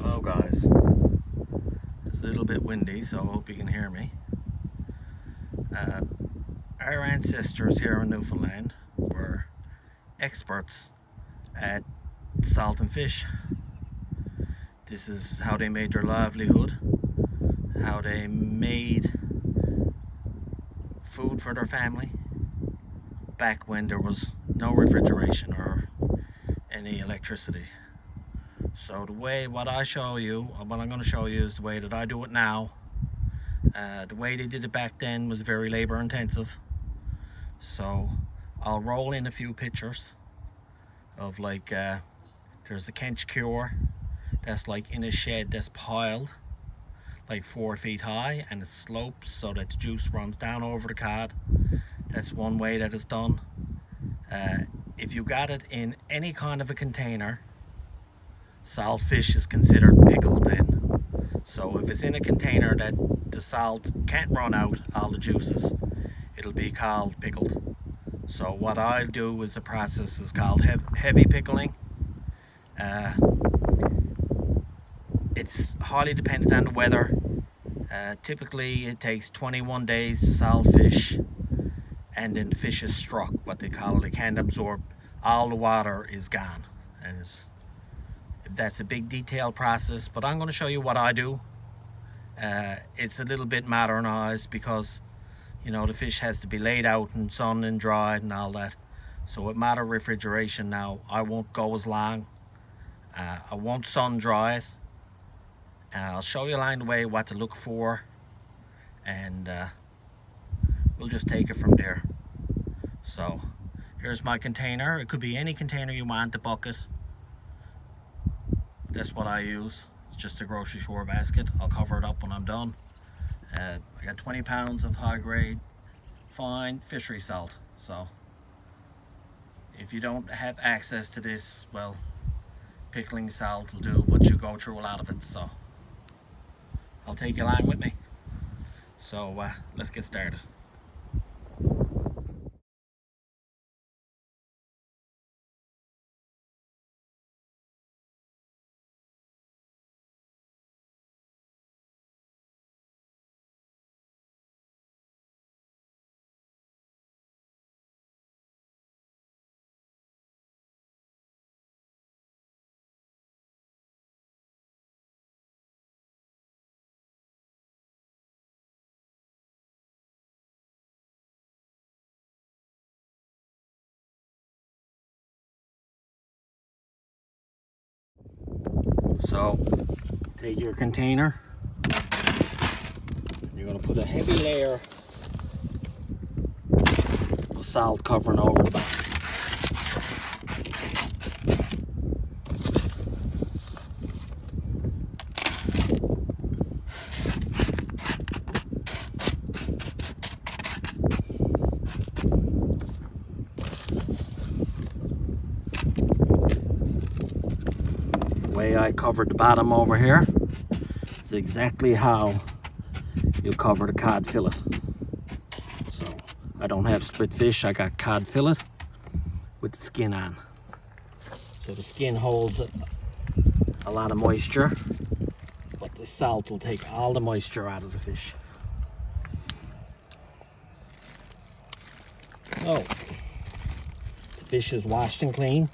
Hello guys, it's a little bit windy, so I hope you can hear me. Our ancestors here in Newfoundland were experts at salting fish. This is how they made their livelihood, how they made food for their family back when there was no refrigeration or any electricity. So what I show you, what I'm going to show you is the way that I do it now. The way they did it back then was very labor intensive. So I'll roll in a few pictures of there's a kench cure that's like in a shed that's piled like 4 feet high, and it slopes so that the juice runs down over the cod. That's one way that it's done. If you got it in any kind of a container, saltfish is considered pickled then. So if it's in a container that the salt can't run out all the juices, it'll be called pickled. So what I'll do is the process is called heavy pickling. It's highly dependent on the weather. Typically it takes 21 days to salt fish, and then the fish is struck, what they call it. It can't absorb, all the water is gone, and that's a big detailed process, but I'm going to show you what I do. It's a little bit modernized because, you know, the fish has to be laid out in sun and dried and all that. So with modern refrigeration now, I won't go as long. I won't sun dry it. I'll show you along the way what to look for, and we'll just take it from there. So here's my container. It could be any container you want, the bucket. That's what I use. It's just a grocery store basket. I'll cover it up when I'm done. I got 20 pounds of high grade fine fishery salt. So if you don't have access to this, well, pickling salt will do, but you go through a lot of it. So I'll take you along with me. So let's get started. So take your container, you're going to put a heavy layer of salt covering over the bottom. The way I covered the bottom over here is exactly how you cover the cod fillet. So I don't have split fish, I got cod fillet with the skin on. So the skin holds a lot of moisture, but the salt will take all the moisture out of the fish. So the fish is washed and clean.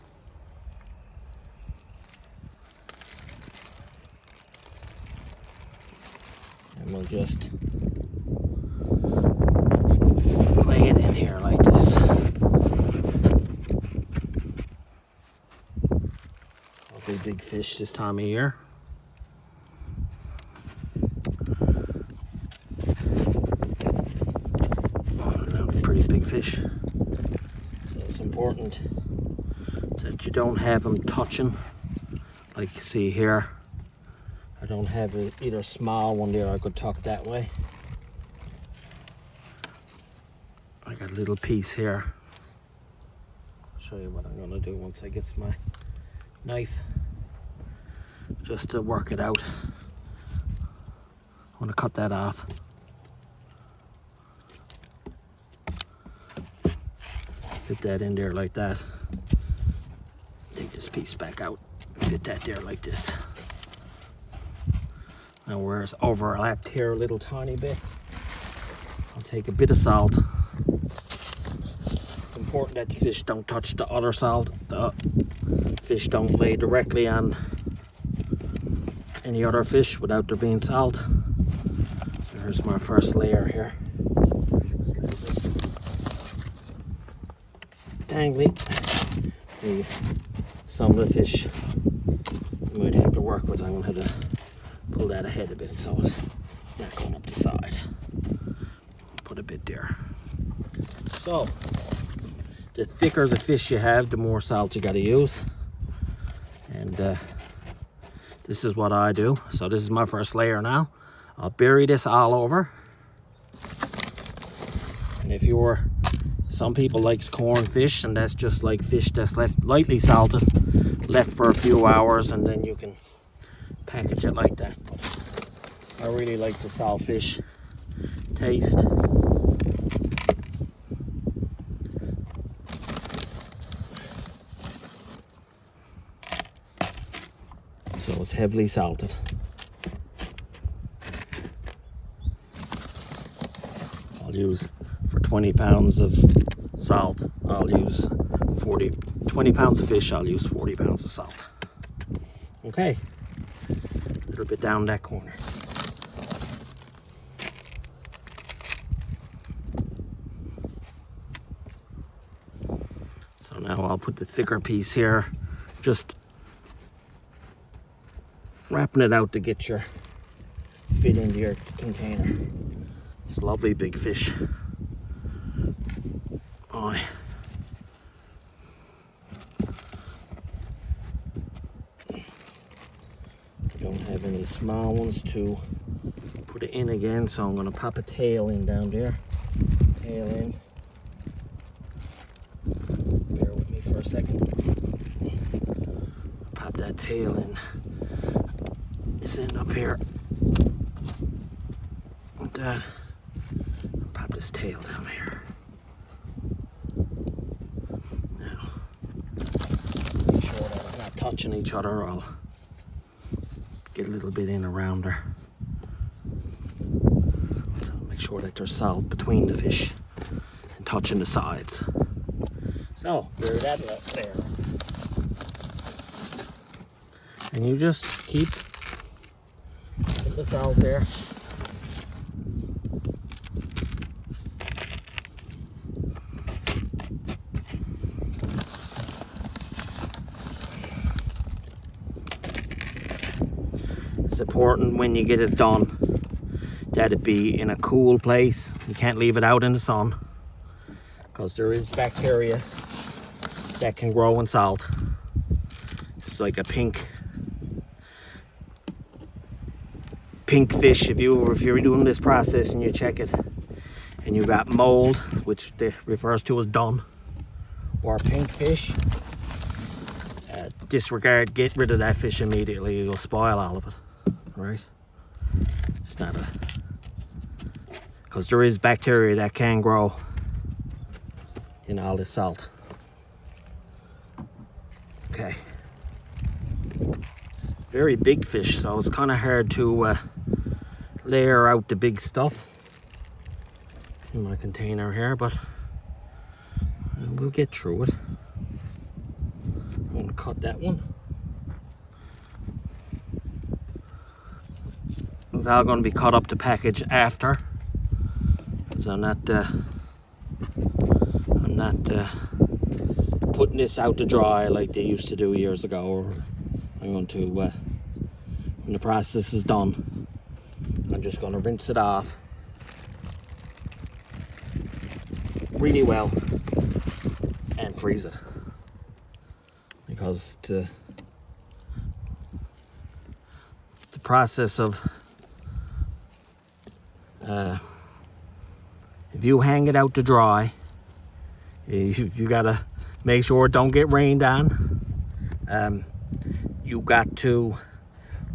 And we'll just lay it in here like this. Lovely big fish this time of year. Pretty big fish. So it's important that you don't have them touching, like you see here. I don't have either small one there, I could tuck that way. I got a little piece here. I'll show you what I'm going to do once I get my knife, just to work it out. I want to cut that off. Fit that in there like that. Take this piece back out, fit that there like this. Now where it's overlapped here a little tiny bit, I'll take a bit of salt. It's important that the fish don't touch the other salt. The fish don't lay directly on any other fish without there being salt. There's my first layer here. Tangly. Some of the fish you might have to work with. I'm going to have to pull that ahead a bit so it's not going up the side. Put a bit there. So, the thicker the fish you have, the more salt you got to use. And this is what I do. So this is my first layer now. I'll bury this all over. And if you're, some people likes corn fish, and that's just like fish that's left lightly salted, left for a few hours, and then you can package it like that. I really like the saltfish taste. So it's heavily salted. I'll use, for 20 pounds of salt, I'll use 20 pounds of fish, I'll use 40 pounds of salt. Okay, a little bit down that corner. So now I'll put the thicker piece here, just wrapping it out to get your fit into your container. It's lovely big fish. Oh. I don't have any small ones to put it in again, so I'm going to pop a tail in down there. Tail in. Bear with me for a second. Pop that tail in. This end up here. With that. Pop this tail down here. Now, make sure that it's not touching each other. I'll get a little bit in around her. So make sure that there's salt between the fish and touching the sides. So, bury that there. And you just keep putting the salt there. It's important when you get it done that it be in a cool place. You can't leave it out in the sun because there is bacteria that can grow in salt. It's like a pink fish. If you're doing this process and you check it and you got mold, which refers to as dun, or pink fish, disregard, get rid of that fish immediately. You'll spoil all of it. Right? It's not because there is bacteria that can grow in all this salt. Okay. Very big fish, so it's kind of hard to layer out the big stuff in my container here, but we'll get through it. I'm going to cut that one. It's all going to be cut up to package after, because I'm not putting this out to dry like they used to do years ago. I'm going to, when the process is done, I'm just going to rinse it off really well and freeze it, because the process of if you hang it out to dry, you gotta make sure it don't get rained on. You got to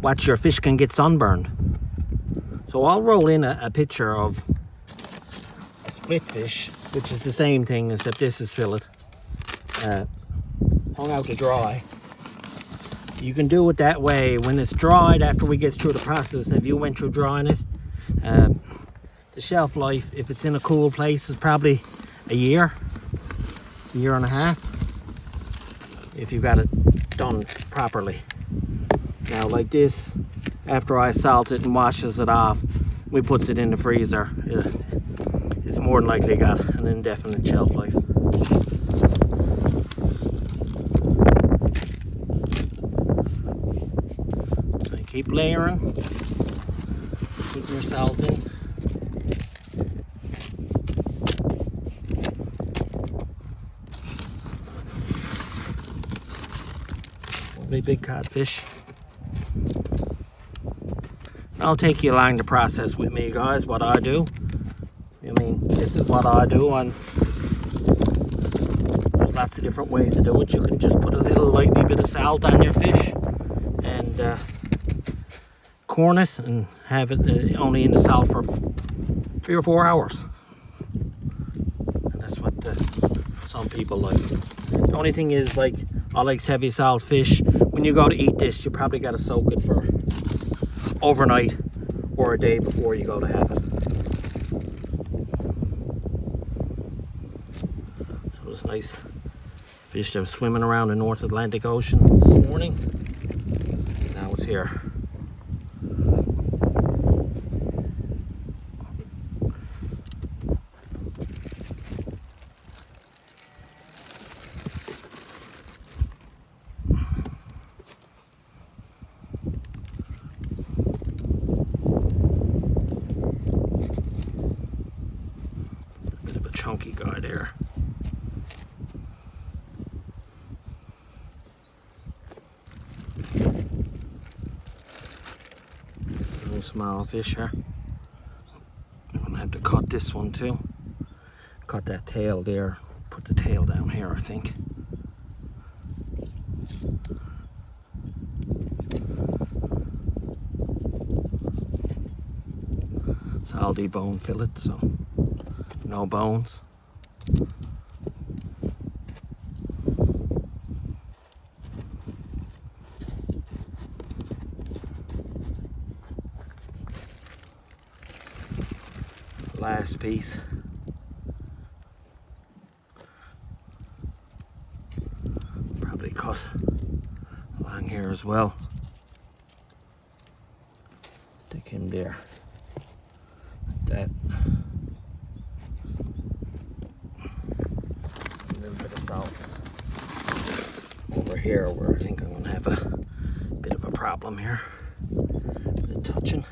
watch your fish can get sunburned. So I'll roll in a picture of a split fish, which is the same thing except this is fillet, hung out to dry. You can do it that way when it's dried after we get through the process. If you went through drying it, the shelf life, if it's in a cool place, is probably a year and a half, if you got it done properly. Now like this, after I salt it and washes it off, we puts it in the freezer. It's more than likely got an indefinite shelf life. So keep layering, putting your salt in. Lovely big codfish. I'll take you along the process with me, guys, what I do. I mean, this is what I do. There's lots of different ways to do it. You can just put a little lightly bit of salt on your fish and corn it and have it only in the salt for 3 or 4 hours. And that's what some people like. The only thing is, like, I like heavy salt fish. When you go to eat this, you probably got to soak it for overnight or a day before you go to have it. So it's nice fish that was swimming around the North Atlantic Ocean this morning. Now it's here. Chunky guy there. Little small fish here. I'm gonna have to cut this one too. Cut that tail there. Put the tail down here, I think. It's Aldi bone fillet, so no bones. Last piece. Probably cut along here as well. Stick him there. Like that. Over here where I think I'm going to have a bit of a problem here with touching.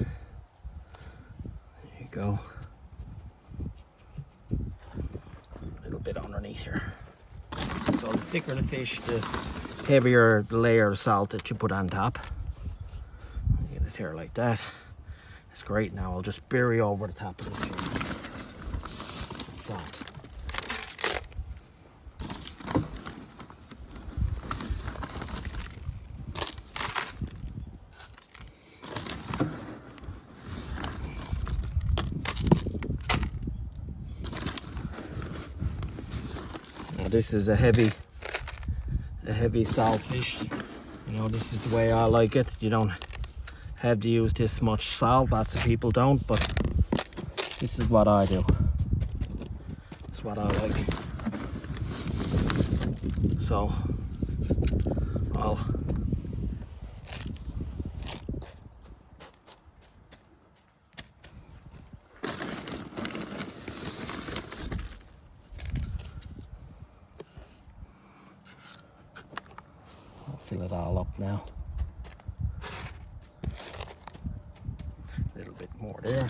There you go. A little bit underneath here. So the thicker the fish, the heavier the layer of salt that you put on top. Get it here like that. It's great. Now I'll just bury over the top of this here. Salt. This is a heavy saltfish. You know, this is the way I like it. You don't have to use this much salt. Lots of people don't, but this is what I do. It's what I like. So I'll fill it all up now. A little bit more there.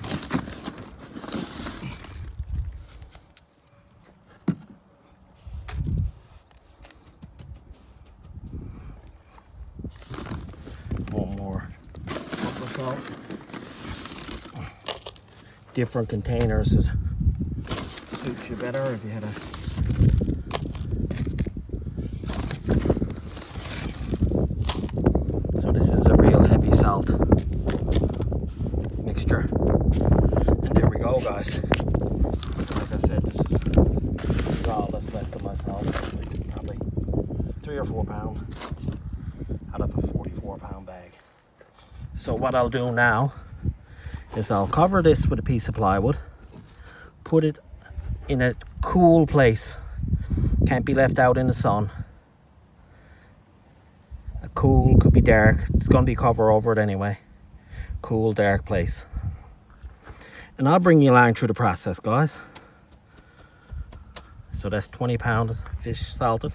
One more cup of salt. Different containers would suit you better if you had a salt mixture. And there we go, guys. Like I said, this is all that's left of my salt. Probably 3 or 4 pounds out of a 44 So what I'll do now is I'll cover this with a piece of plywood, put it in a cool place, can't be left out in the sun. A cool, could be dark, it's going to be cover over it anyway. Cool, dark place. And I'll bring you along through the process, guys. So that's 20 pounds of fish salted.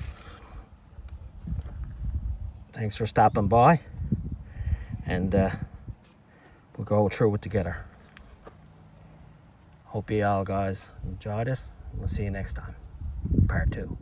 Thanks for stopping by, and we'll go through it together. Hope you all guys enjoyed it. We'll see you next time, part 2.